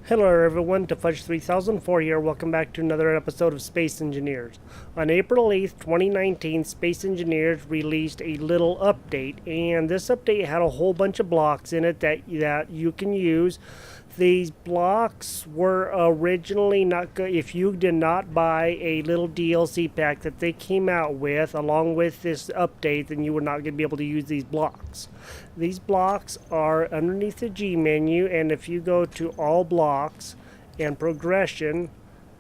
Hello everyone, to Fudge 3004 here. Welcome back to another episode of Space Engineers. On April 8th, 2019, Space Engineers released a little update, and this update had a whole bunch of blocks in it that you can use. These blocks were originally not good. If you did not buy a little DLC pack that they came out with along with this update, then you were not going to be able to use these blocks. These blocks are underneath the G menu, and if you go to all blocks and progression,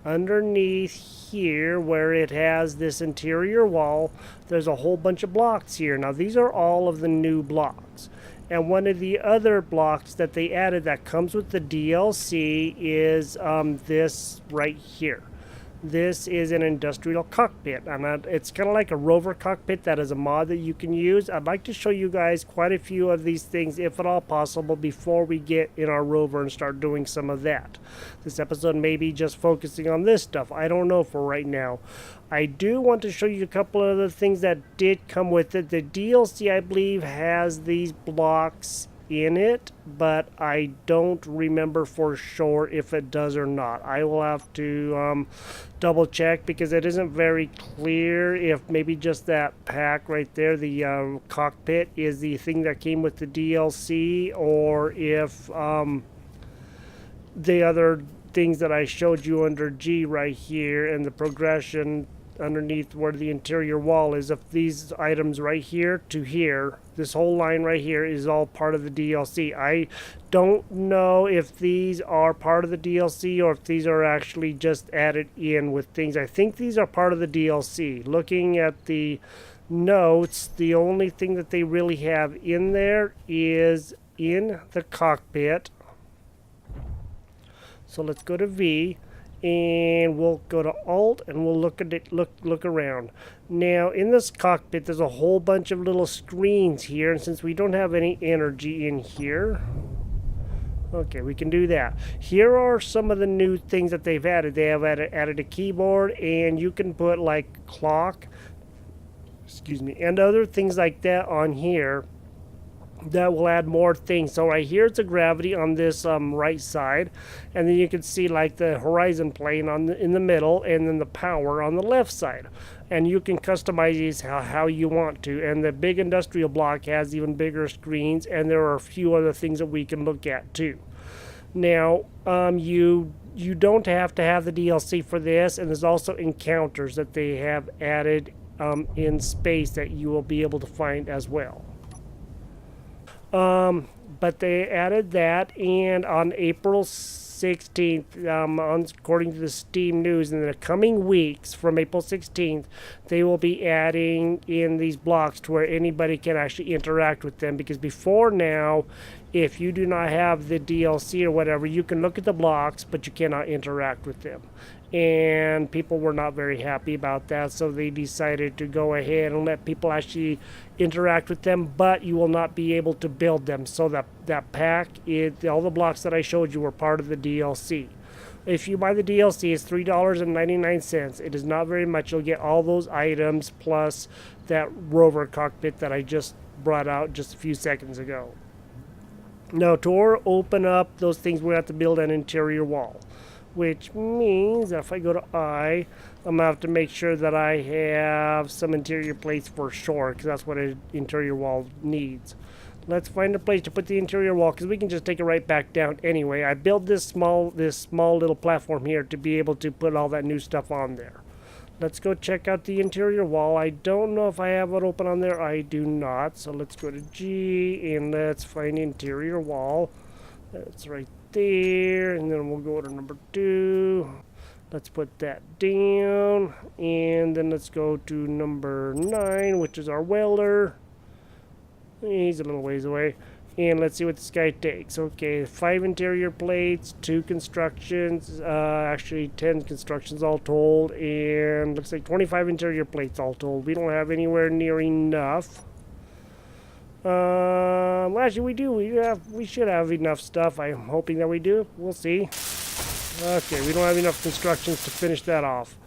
underneath here where it has this interior wall, there's a whole bunch of blocks here. Now these are all of the new blocks. And one of the other blocks that they added that comes with the DLC is this right here. This is an industrial cockpit, and it's kind of like a rover cockpit. That is a mod that you can use. I'd like to show you guys quite a few of these things, if at all possible, before we get in our rover and start doing some of that. This episode may be just focusing on this stuff. I don't know for right now. I do want to show you a couple of the things that did come with it. The DLC, I believe, has these blocks in it, but I don't remember for sure if it does or not. I will have to double check, because it isn't very clear if maybe just that pack right there, the cockpit, is the thing that came with the DLC, or if the other things that I showed you under G right here and the progression underneath where the interior wall is, if these items right here to here, this whole line right here, is all part of the DLC. I don't know if these are part of the DLC or if these are actually just added in with things. I think these are part of the DLC. Looking at the notes, the only thing that they really have in there is in the cockpit. So let's go to V, and we'll go to Alt, and we'll look at it. Look around. Now in this cockpit, there's a whole bunch of little screens here, and since we don't have any energy in here, okay, we can do that. Here are some of the new things that they've added. They have added a keyboard, and you can put like clock, and other things like that on here that will add more things. So right here, it's a gravity on this right side, and then you can see like the horizon plane in the middle, and then the power on the left side. And you can customize these how you want to. And the big industrial block has even bigger screens, and there are a few other things that we can look at too. Now you don't have to have the DLC for this, and there's also encounters that they have added in space that you will be able to find as well. But they added that, and on April 16th, according to the Steam News, in the coming weeks from April 16th, they will be adding in these blocks to where anybody can actually interact with them. Because before now, if you do not have the DLC or whatever, you can look at the blocks, but you cannot interact with them. And people were not very happy about that, so they decided to go ahead and let people actually interact with them, but you will not be able to build them. So that pack, all the blocks that I showed you were part of the DLC. If you buy the DLC, it's $3.99. It is not very much. You'll get all those items plus that rover cockpit that I just brought out just a few seconds ago. Now, to open up those things, we have to build an interior wall, which means that if I go to I, I'm going to have to make sure that I have some interior plates for sure, because that's what an interior wall needs. Let's find a place to put the interior wall, because we can just take it right back down anyway. I built this small little platform here to be able to put all that new stuff on there. Let's go check out the interior wall. I don't know if I have it open on there. I do not. So let's go to G, and let's find interior wall. That's right there, and then we'll go to number 2. Let's put that down, and then let's go to number 9, which is our welder. He's a little ways away, and let's see what this guy takes. Okay, 5 interior plates, 2 constructions, actually 10 constructions all told, and looks like 25 interior plates all told. We don't have anywhere near enough. Actually, we do. We should have enough stuff. I'm hoping that we do. We'll see. Okay, we don't have enough constructions to finish that off,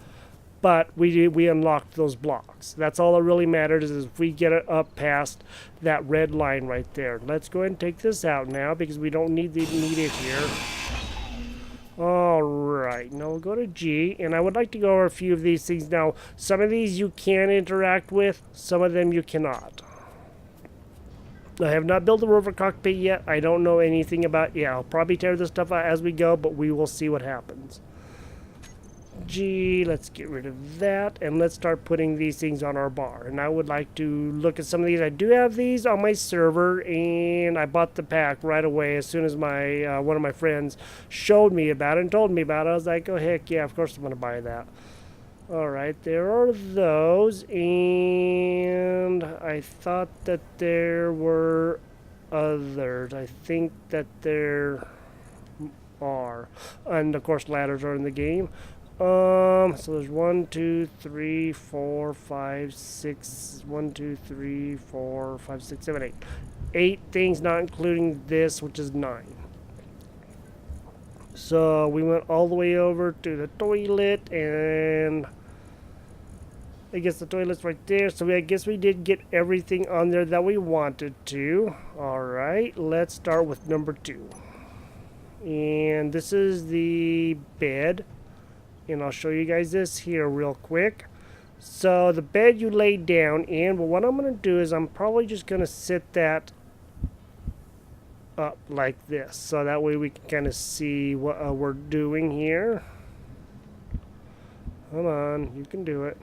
but we unlocked those blocks. That's all that really matters, is if we get it up past that red line right there. Let's go ahead and take this out now, because we don't need it here. All right, now we'll go to G, and I would like to go over a few of these things. Now, some of these you can interact with, some of them you cannot. I have not built a rover cockpit yet. I don't know anything about. Yeah, I'll probably tear this stuff out as we go, but we will see what happens. G, let's get rid of that, and let's start putting these things on our bar. And I would like to look at some of these. I do have these on my server, and I bought the pack right away as soon as my one of my friends showed me about it and told me about it. I was like, oh heck yeah, of course I'm going to buy that. All right, there are those, and I thought that there were others. I think that there are, and of course ladders are in the game. So there's 1, 2, 3, 4, 5, 6. 1, 2, 3, 4, 5, 6, 7, 8. 8 things, not including this, which is 9. So we went all the way over to the toilet, and I guess the toilet's right there. So I guess we did get everything on there that we wanted to. All right, let's start with number 2. And this is the bed. And I'll show you guys this here real quick. So the bed you lay down in, well, what I'm going to do is I'm probably just going to sit that up like this. So that way we can kind of see what we're doing here. Come on, you can do it.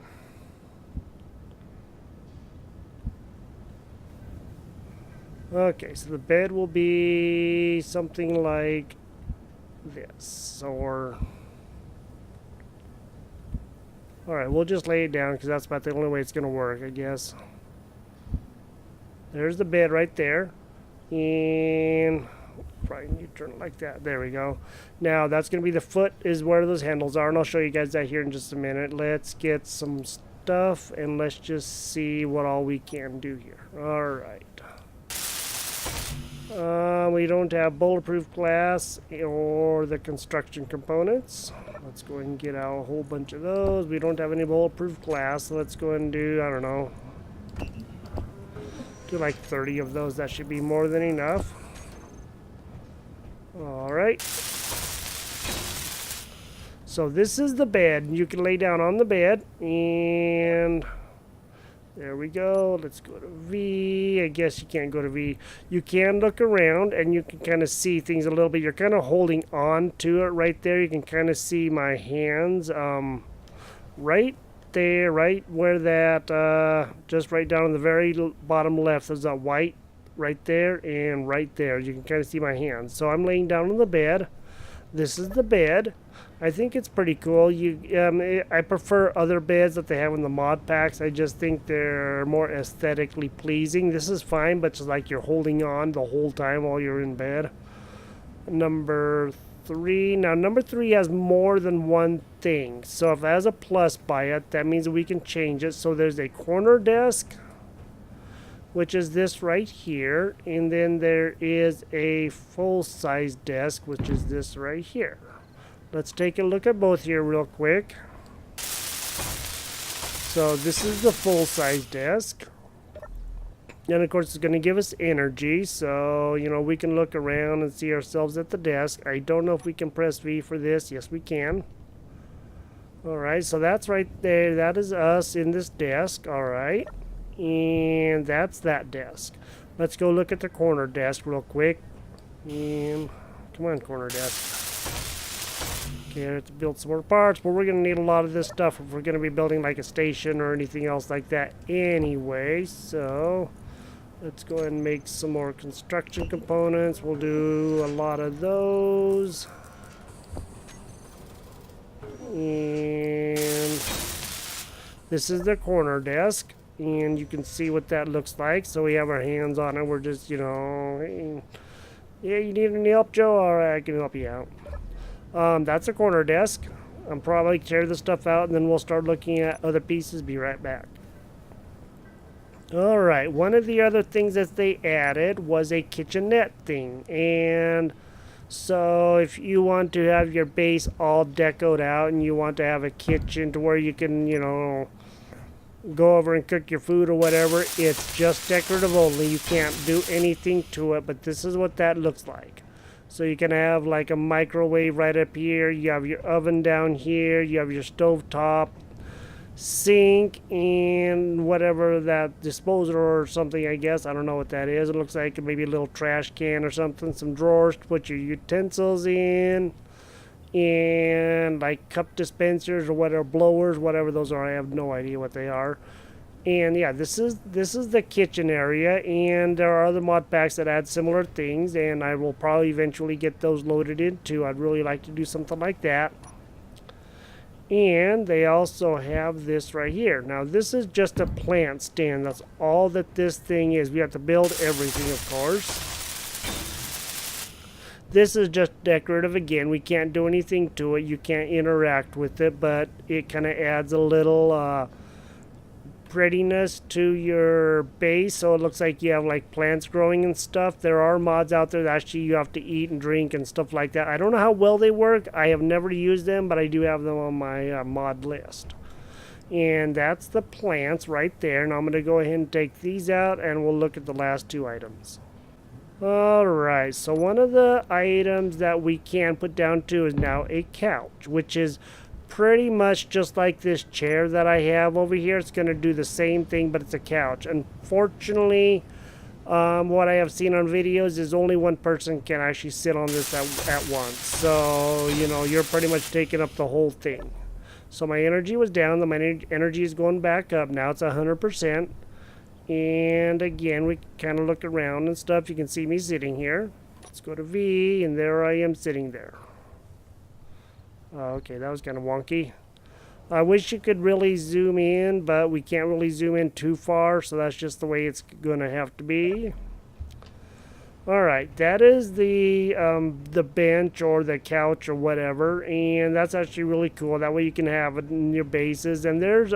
Okay, so the bed will be something like this, or... Alright, we'll just lay it down because that's about the only way it's going to work, I guess. There's the bed right there. And probably need to turn it like that. There we go. Now, that's going to be the foot is where those handles are. And I'll show you guys that here in just a minute. Let's get some stuff and let's just see what all we can do here. Alright. We don't have bulletproof glass or the construction components. Let's go ahead and get out a whole bunch of those. We don't have any bulletproof glass, so let's go ahead and do, I don't know, do like 30 of those. That should be more than enough. Alright. So this is the bed. You can lay down on the bed, and there we go. Let's go to V. I guess you can't go to V. You can look around and you can kind of see things a little bit. You're kind of holding on to it right there. You can kind of see my hands right there, right where that, just right down on the very bottom left. There's that white right there and right there. You can kind of see my hands. So I'm laying down on the bed. This is the bed. I think it's pretty cool. I prefer other beds that they have in the mod packs. I just think they're more aesthetically pleasing. This is fine, but it's like you're holding on the whole time while you're in bed. Number 3. Now, number 3 has more than one thing. So if it has a plus by it, that means that we can change it. So there's a corner desk, which is this right here. And then there is a full-size desk, which is this right here. Let's take a look at both here real quick. So this is the full-size desk. And of course it's going to give us energy. So, you know, we can look around and see ourselves at the desk. I don't know if we can press V for this. Yes, we can. Alright, so that's right there. That is us in this desk. Alright. And that's that desk. Let's go look at the corner desk real quick. And come on, corner desk. Okay, I have to build some more parts, but we're going to need a lot of this stuff if we're going to be building like a station or anything else like that anyway. So let's go ahead and make some more construction components. We'll do a lot of those. And this is the corner desk. And you can see what that looks like. So we have our hands on it. We're just, you know, hey, yeah, you need any help, Joe? All right, I can help you out. That's a corner desk. I'm probably tear this stuff out and then we'll start looking at other pieces. Be right back. All right, one of the other things that they added was a kitchenette thing. And so if you want to have your base all decoed out and you want to have a kitchen to where you can, you know, go over and cook your food or whatever, it's just decorative only. You can't do anything to it, but this is what that looks like. So you can have like a microwave right up here. You have your oven down here. You have your stovetop, sink, and whatever that disposer or something, I guess. I don't know what that is. It looks like maybe a little trash can or something. Some drawers to put your utensils in. And like cup dispensers or whatever, blowers, whatever those are. I have no idea what they are. And yeah, this is the kitchen area, and there are other mod packs that add similar things, and I will probably eventually get those loaded in too. I'd really like to do something like that. And they also have this right here. Now this is just a plant stand. That's all that this thing is. We have to build everything, of course. This is just decorative again. We can't do anything to it. You can't interact with it, but it kind of adds a little prettiness to your base, so it looks like you have like plants growing and stuff. There are mods out there that actually you have to eat and drink and stuff like that. I don't know how well they work. I have never used them, but I do have them on my mod list. And that's the plants right there. Now I'm going to go ahead and take these out, and we'll look at the last two items. Alright, so one of the items that we can put down too is now a couch, which is pretty much just like this chair that I have over here. It's going to do the same thing, but it's a couch. Unfortunately, what I have seen on videos is only one person can actually sit on this at once. So, you know, you're pretty much taking up the whole thing. So my energy was down. My energy is going back up. Now it's 100%. And again, we kind of look around and stuff. You can see me sitting here. Let's go to V, and there I am sitting there. Okay, that was kind of wonky. I wish you could really zoom in, but we can't really zoom in too far, so that's just the way it's going to have to be. Alright, that is the bench or the couch or whatever, and that's actually really cool. That way you can have it in your bases, and there's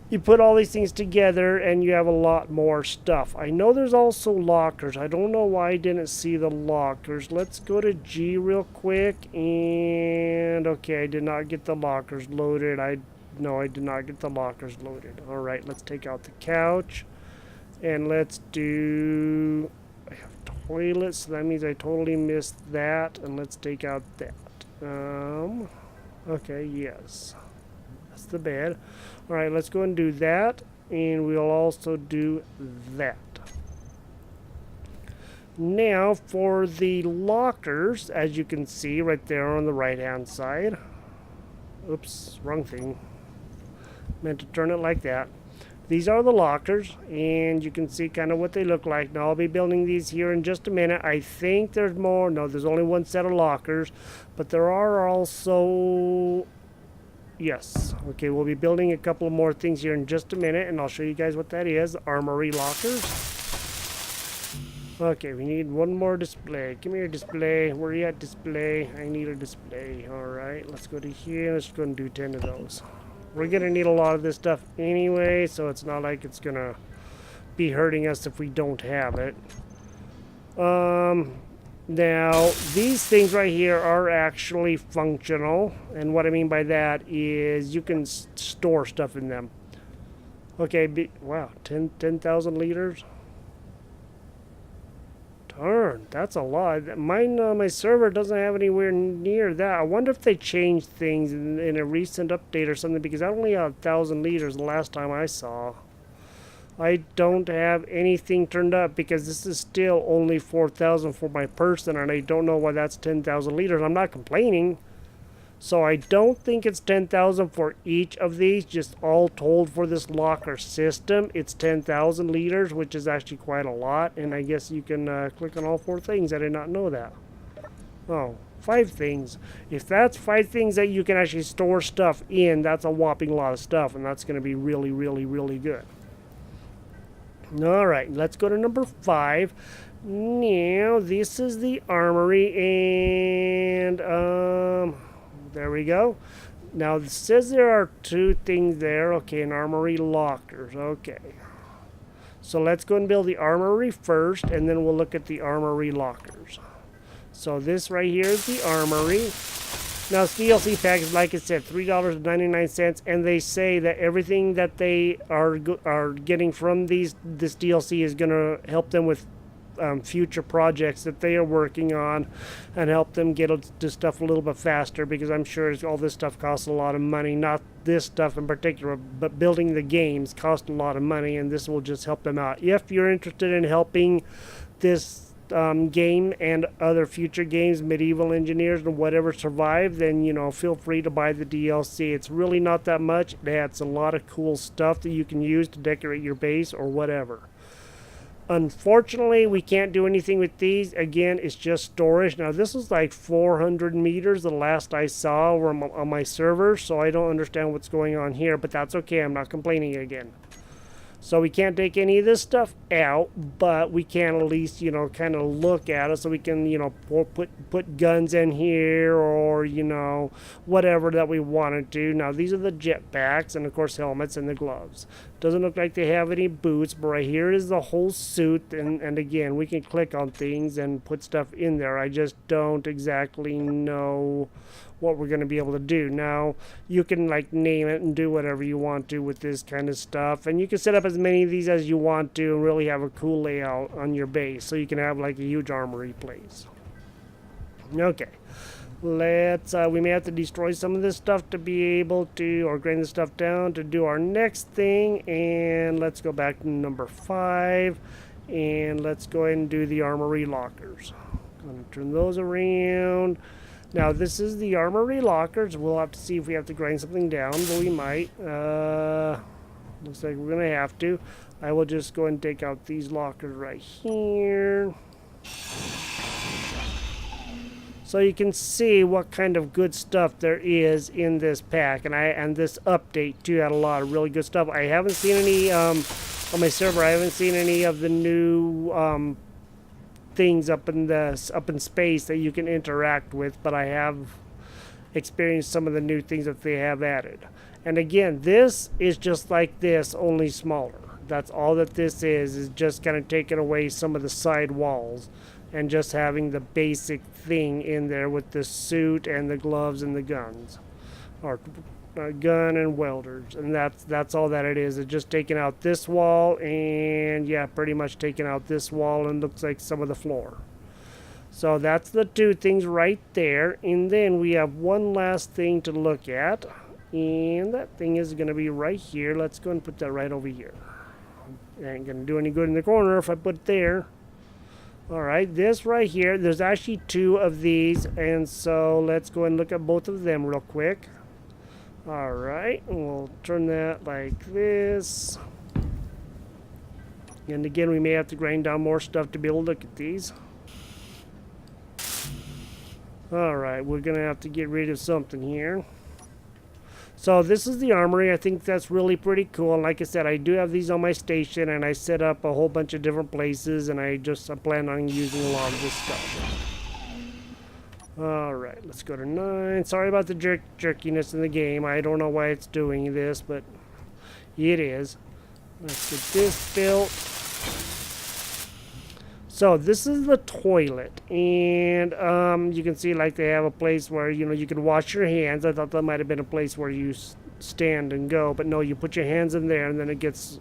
you put all these things together and you have a lot more stuff. I know there's also lockers. I don't know why I didn't see the lockers. Let's go to G real quick. And okay, I did not get the lockers loaded. No, I did not get the lockers loaded. Alright, let's take out the couch. And let's do... I have toilets, so that means I totally missed that. And let's take out that. Okay, yes. That's the bed. Alright, let's go and do that, and we'll also do that. Now, for the lockers, as you can see right there on the right-hand side. Oops, wrong thing. Meant to turn it like that. These are the lockers, and you can see kind of what they look like. Now, I'll be building these here in just a minute. I think there's more. No, there's only one set of lockers, but there are also... Yes. Okay, we'll be building a couple more things here in just a minute, and I'll show you guys what that is. Armory Lockers. Okay, we need one more display. Come here, display. Where are you at, display? I need a display. Alright, let's go to here. Let's go and do 10 of those. We're going to need a lot of this stuff anyway, so it's not like it's going to be hurting us if we don't have it. Now, these things right here are actually functional, and what I mean by that is you can store stuff in them. Okay, wow, 10,000 liters? Darn, that's a lot. My server doesn't have anywhere near that. I wonder if they changed things in a recent update or something, because I only had 1,000 liters the last time I saw. I don't have anything turned up because this is still only 4,000 for my person, and I don't know why that's 10,000 liters. I'm not complaining. So I don't think it's 10,000 for each of these, just all told for this locker system. It's 10,000 liters, which is actually quite a lot, and I guess you can click on all 4 things. I did not know that. Oh, 5 things. If that's 5 things that you can actually store stuff in, that's a whopping lot of stuff, and that's going to be really, really, really good. Alright, let's go to number 5. Now, this is the armory, and, there we go. Now, it says there are 2 things there. Okay, an armory lockers. Okay. So, let's go and build the armory first, and then we'll look at the armory lockers. So, this right here is the armory. Now, this DLC pack is, like I said, $3.99, and they say that everything that they are getting from this DLC is going to help them with future projects that they are working on, and help them get to stuff a little bit faster, because I'm sure all this stuff costs a lot of money. Not this stuff in particular, but building the games cost a lot of money, and this will just help them out. If you're interested in helping this game and other future games, Medieval Engineers and whatever, survive, then feel free to buy the DLC. It's really not that much. It adds a lot of cool stuff that you can use to decorate your base or whatever. Unfortunately, we can't do anything with these. Again, it's just storage. Now, this is like 400 meters, the last I saw on my server, so I don't understand what's going on here, but that's okay. I'm not complaining again. So we can't take any of this stuff out, but we can at least, kind of look at it, so we can, put guns in here, or, whatever that we want to do. Now, these are the jetpacks, and of course helmets and the gloves. Doesn't look like they have any boots, but right here is the whole suit, and again, we can click on things and put stuff in there. I just don't exactly know what we're going to be able to do. Now, you can name it and do whatever you want to with this kind of stuff, and you can set up as many of these as you want to and really have a cool layout on your base, so you can have a huge armory place. Okay, we may have to destroy some of this stuff to be able to, or grind this stuff down to do our next thing. And let's go back to number 5, and let's go ahead and do the Armory Lockers. Gonna turn those around. Now, this is the Armory Lockers. We'll have to see if we have to grind something down, but we might. Looks like we're going to have to. I will just go and take out these lockers right here, so you can see what kind of good stuff there is in this pack. And this update, too, had a lot of really good stuff. I haven't seen any, on my server, I haven't seen any of the new things up in space that you can interact with, but I have experienced some of the new things that they have added. And again, this is just like this, only smaller. That's all that this is just kind of taking away some of the side walls and just having the basic thing in there with the suit and the gloves and the guns, or gun and welders, and that's all that it is. It's just taking out this wall, and yeah, pretty much taking out this wall, and looks like some of the floor. So that's the two things right there. And then we have one last thing to look at, and that thing is going to be right here. Let's go and put that right over here. It ain't going to do any good in the corner if I put it there. Alright, this right here, there's actually 2 of these, and so let's go and look at both of them real quick. Alright, we'll turn that like this. And again, we may have to grind down more stuff to be able to look at these. Alright, we're going to have to get rid of something here. So this is the armory. I think that's really pretty cool. And like I said, I do have these on my station, and I set up a whole bunch of different places, and I plan on using a lot of this stuff. Alright, let's go to 9. Sorry about the jerkiness in the game. I don't know why it's doing this, but it is. Let's get this built. So this is the toilet, and you can see they have a place where you can wash your hands. I thought that might have been a place where you stand and go, but no, you put your hands in there, and then it gets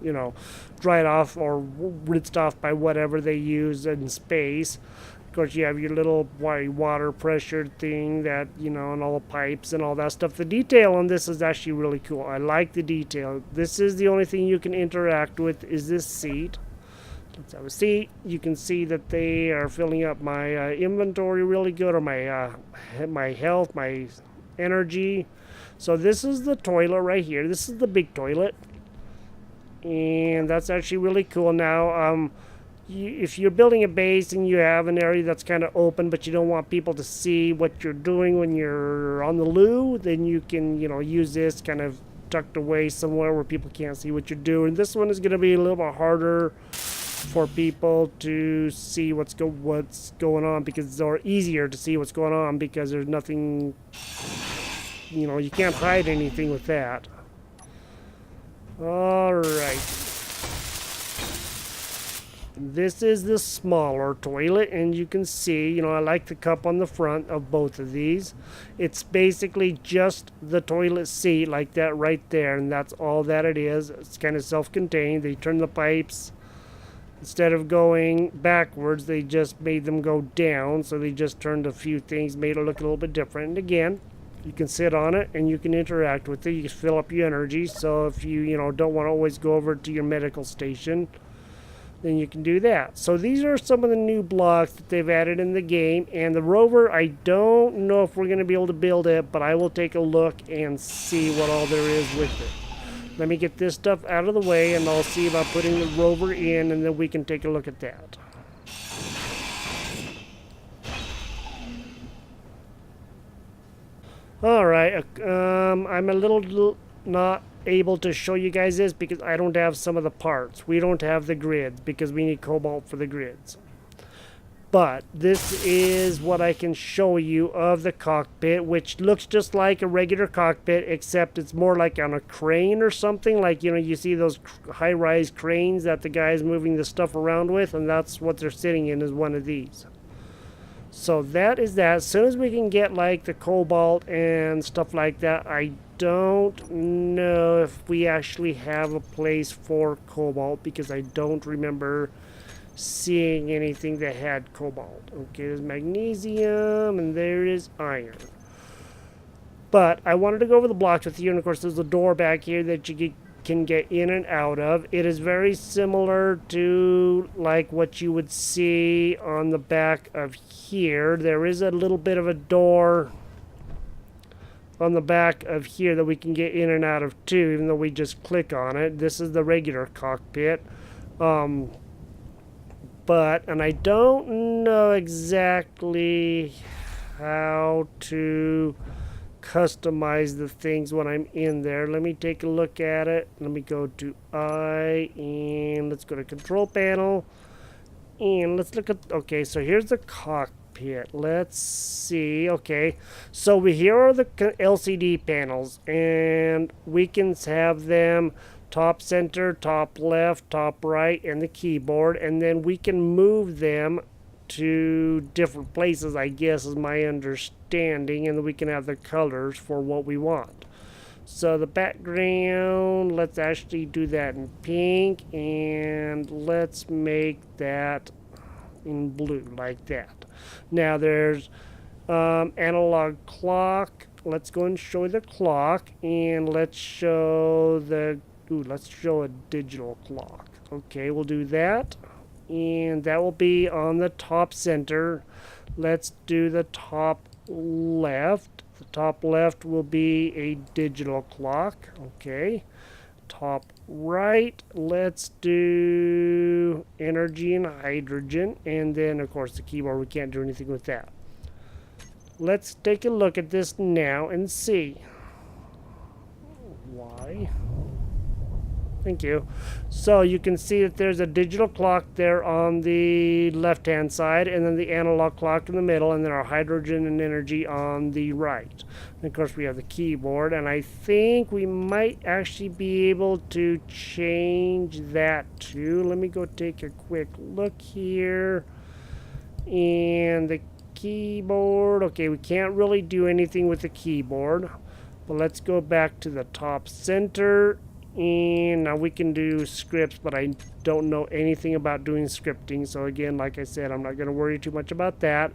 dried off or rinsed off by whatever they use in space. Of course, you have your little water pressure thing that, and all the pipes and all that stuff. The detail on this is actually really cool. I like the detail. This is the only thing you can interact with is this seat. Let's have a seat. You can see that they are filling up my inventory really good, or my health, my energy. So this is the toilet right here. This is the big toilet. And that's actually really cool. Now, if you're building a base and you have an area that's kind of open, but you don't want people to see what you're doing when you're on the loo, then you can, use this kind of tucked away somewhere where people can't see what you're doing. This one is going to be a little bit harder for people to see what's going on, or easier to see what's going on, because there's nothing, you can't hide anything with that. All right. This is the smaller toilet, and you can see, I like the cup on the front of both of these. It's basically just the toilet seat like that right there, and that's all that it is. It's kind of self-contained. They turn the pipes Instead of going backwards, they just made them go down. So they just turned a few things, made it look a little bit different. And again, you can sit on it and you can interact with it. You can fill up your energy. So if you don't want to always go over to your medical station, then you can do that. So these are some of the new blocks that they've added in the game. And the rover, I don't know if we're going to be able to build it, but I will take a look and see what all there is with it. Let me get this stuff out of the way, and I'll see about putting the rover in, and then we can take a look at that. Alright, I'm a little not able to show you guys this because I don't have some of the parts. We don't have the grids because we need cobalt for the grids. But this is what I can show you of the cockpit, which looks just like a regular cockpit, except it's more like on a crane or something. Like, you see those high-rise cranes that the guy's moving the stuff around with, and that's what they're sitting in, is one of these. So that is that. As soon as we can get like the cobalt and stuff like that, I don't know if we actually have a place for cobalt because I don't remember seeing anything that had cobalt. Okay, there's magnesium and there is iron. But I wanted to go over the blocks with you, and of course there's a door back here that you can get in and out of. It is very similar to like what you would see on the back of here. There is a little bit of a door on the back of here that we can get in and out of too, even though we just click on it. This is the regular cockpit. And I don't know exactly how to customize the things when I'm in there. Let me take a look at it. Let me go to I, and let's go to control panel, and let's look at, okay, so here's the cockpit. Let's see. Okay, so here are the LCD panels, and we can have them top center, top left, top right, and the keyboard, and then we can move them to different places, I guess is my understanding, and then we can have the colors for what we want. So the background, let's actually do that in pink, and let's make that in blue like that. Now there's analog clock. Let's go and show the clock, and let's show the let's show a digital clock. Okay, we'll do that. And that will be on the top center. Let's do the top left. The top left will be a digital clock. Okay. Top right, let's do energy and hydrogen. And then, of course, the keyboard, we can't do anything with that. Let's take a look at this now and see. Why? Thank you. So you can see that there's a digital clock there on the left-hand side, and then the analog clock in the middle, and then our hydrogen and energy on the right. And of course, we have the keyboard, and I think we might actually be able to change that too. Let me go take a quick look here. And the keyboard, okay, we can't really do anything with the keyboard, but let's go back to the top center. And now we can do scripts, but I don't know anything about doing scripting. So again, like I said, I'm not going to worry too much about that.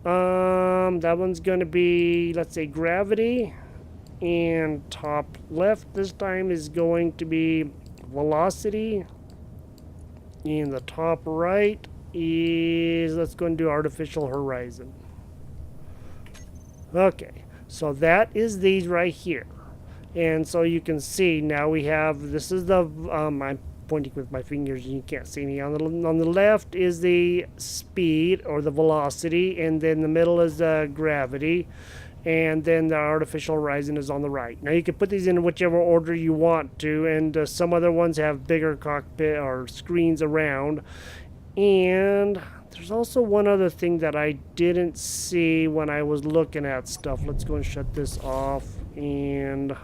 That one's going to be, let's say, gravity. And top left this time is going to be velocity. And the top right is, let's go and do artificial horizon. Okay, so that is these right here. And so you can see now we have, this is the, I'm pointing with my fingers and you can't see me. On the left is the speed or the velocity, and then the middle is the gravity, and then the artificial horizon is on the right. Now you can put these in whichever order you want to, and some other ones have bigger cockpit or screens around. And there's also one other thing that I didn't see when I was looking at stuff. Let's go and shut this off. And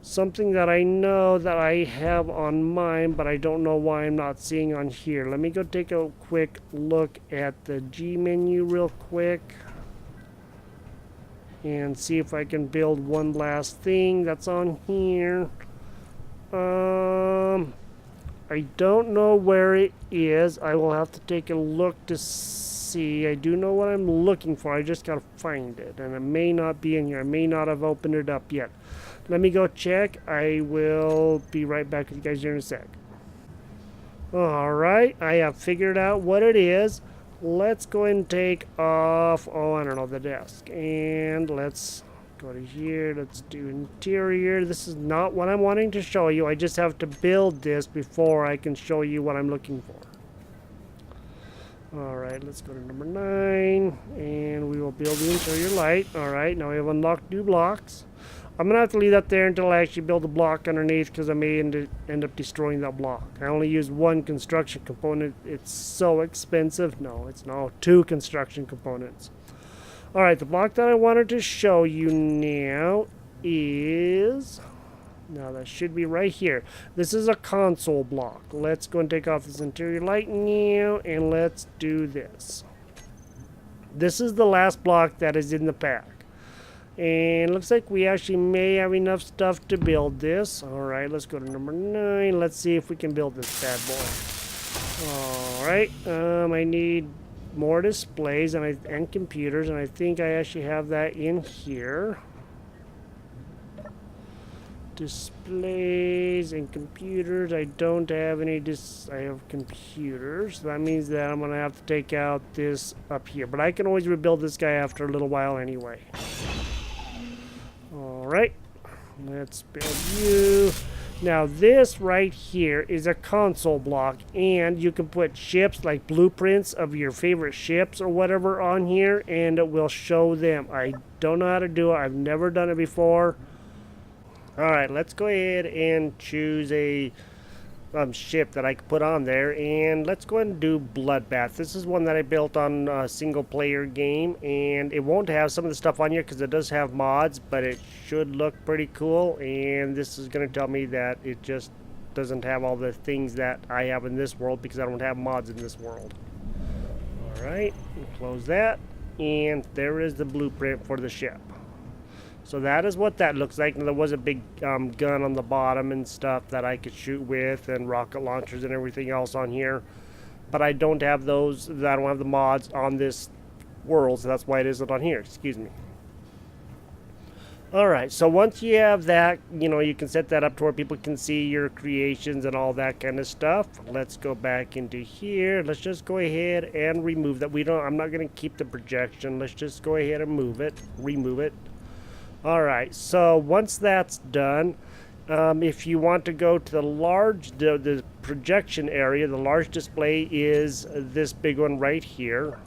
something that I know that I have on mine, but I don't know why I'm not seeing on here. Let me go take a quick look at the G menu real quick and see if I can build one last thing that's on here. I don't know where it is. I will have to take a look to see. I do know what I'm looking for. I just gotta find it, and it may not be in here. I may not have opened it up yet. Let me go check. I will be right back with you guys here in a sec. Alright, I have figured out what it is. Let's go ahead and take off, I don't know, the desk. And let's go to here. Let's do interior. This is not what I'm wanting to show you. I just have to build this before I can show you what I'm looking for. Alright, let's go to number 9. And we will build the interior light. Alright, now we have unlocked new blocks. I'm going to have to leave that there until I actually build a block underneath, because I may end up destroying that block. I only use one construction component. It's so expensive. No, it's not. 2 construction components. Alright, the block that I wanted to show you now is... Now that should be right here. This is a console block. Let's go and take off this interior light now, and let's do this. This is the last block that is in the pack. And looks like we actually may have enough stuff to build this. Alright, let's go to number 9. Let's see if we can build this bad boy. Alright, I need more displays and computers, and I think I actually have that in here. Displays and computers. I don't have any I have computers. That means that I'm going to have to take out this up here. But I can always rebuild this guy after a little while anyway. Alright, let's build you. Now this right here is a console block, and you can put ships, like blueprints of your favorite ships or whatever, on here, and it will show them. I don't know how to do it. I've never done it before. Alright, let's go ahead and choose a ship that I can put on there, and let's go ahead and do Bloodbath. This is one that I built on a single player game, and it won't have some of the stuff on here because it does have mods, but it should look pretty cool. And this is going to tell me that it just doesn't have all the things that I have in this world because I don't have mods in this world. Alright, close that, and there is the blueprint for the ship. So that is what that looks like. And there was a big gun on the bottom and stuff that I could shoot with, and rocket launchers and everything else on here. But I don't have those. I don't have the mods on this world, so that's why it isn't on here. Excuse me. Alright, so once you have that, you can set that up to where people can see your creations and all that kind of stuff. Let's go back into here. Let's just go ahead and remove that. I'm not going to keep the projection. Let's just go ahead and remove it. Alright, so once that's done, if you want to go to the projection area, the large display is this big one right here.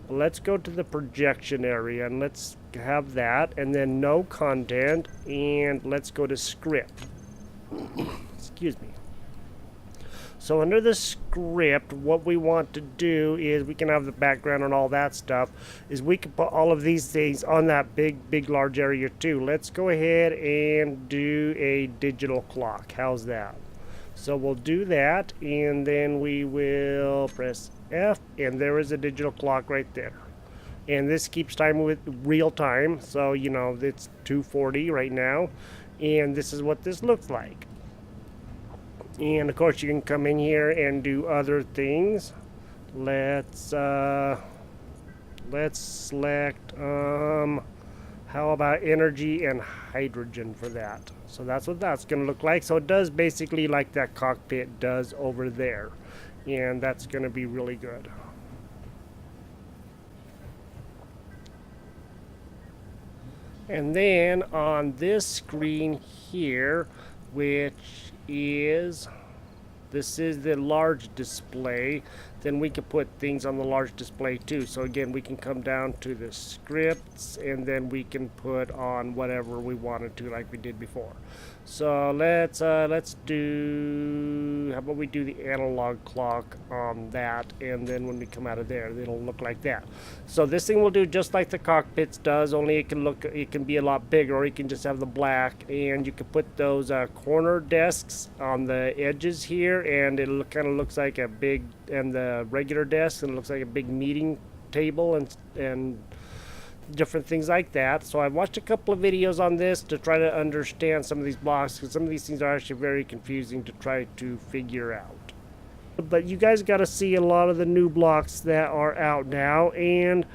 Let's go to the projection area, and let's have that, and then no content, and let's go to script. Excuse me. So under the script, what we want to do is, we can have the background and all that stuff, is we can put all of these things on that big large area too. Let's go ahead and do a digital clock. How's that? So we'll do that, and then we will press F, and there is a digital clock right there. And this keeps time with real time, so it's 2:40 right now, and this is what this looks like. And of course you can come in here and do other things. Let's select how about energy and hydrogen for that. So that's what that's going to look like. So it does basically like that cockpit does over there, and that's going to be really good. And then on this screen here, which is, this is the large display, then we can put things on the large display too. So again, we can come down to the scripts, and then we can put on whatever we wanted to, like we did before. So let's do, how about we do the analog clock on that, and then when we come out of there, it'll look like that. So this thing will do just like the cockpits does, only it can be a lot bigger, or you can just have the black, and you can put those corner desks on the edges here, and it kind of looks like a big, and the regular desk, and it looks like a big meeting table, and different things like that. So I watched a couple of videos on this to try to understand some of these blocks, because some of these things are actually very confusing to try to figure out. But you guys got to see a lot of the new blocks that are out now, and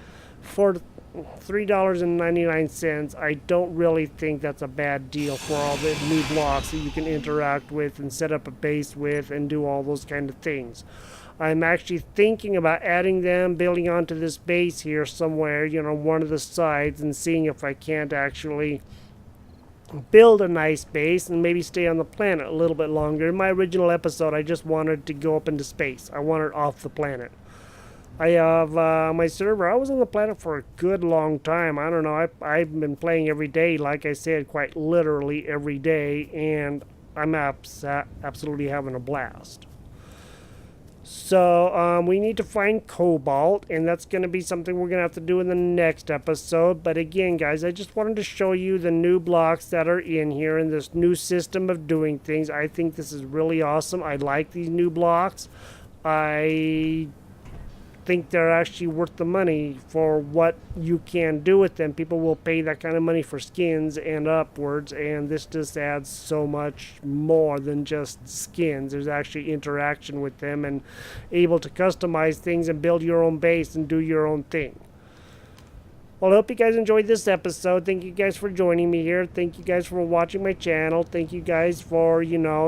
for $3.99, I don't really think that's a bad deal for all the new blocks that you can interact with and set up a base with and do all those kind of things. I'm actually thinking about adding them, building onto this base here somewhere, one of the sides, and seeing if I can't actually build a nice base and maybe stay on the planet a little bit longer. In my original episode, I just wanted to go up into space. I wanted off the planet. I have my server. I was on the planet for a good long time. I don't know. I've been playing every day, like I said, quite literally every day, and I'm absolutely having a blast. So we need to find cobalt, and that's going to be something we're going to have to do in the next episode. But again, guys, I just wanted to show you the new blocks that are in here and this new system of doing things. I think this is really awesome. I like these new blocks. I think they're actually worth the money for what you can do with them. People will pay that kind of money for skins and upwards, and this just adds so much more than just skins. There's actually interaction with them and able to customize things and build your own base and do your own thing. Well, I hope you guys enjoyed this episode. Thank you guys for joining me here. Thank you guys for watching my channel. Thank you guys for,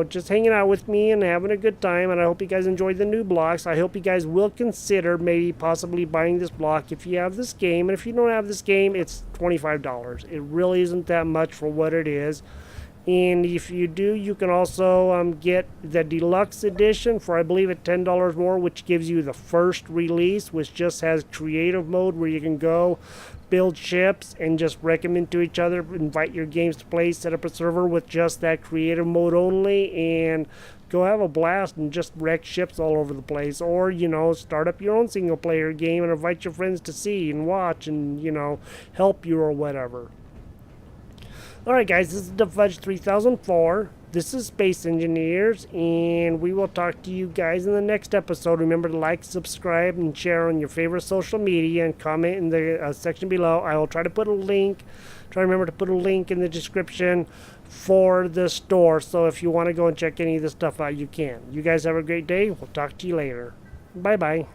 just hanging out with me and having a good time. And I hope you guys enjoyed the new blocks. I hope you guys will consider maybe possibly buying this block if you have this game. And if you don't have this game, it's $25. It really isn't that much for what it is. And if you do, you can also get the deluxe edition for, I believe, at $10 more, which gives you the first release, which just has creative mode where you can go build ships and just recommend to each other, invite your games to play, set up a server with just that creative mode only, and go have a blast and just wreck ships all over the place. Or, start up your own single player game and invite your friends to see and watch and, help you or whatever. Alright guys, this is the Fudge 3004. This is Space Engineers, and we will talk to you guys in the next episode. Remember to like, subscribe, and share on your favorite social media, and comment in the section below. I will try to put a link. Try to remember to put a link in the description for the store, so if you want to go and check any of this stuff out, you can. You guys have a great day. We'll talk to you later. Bye-bye.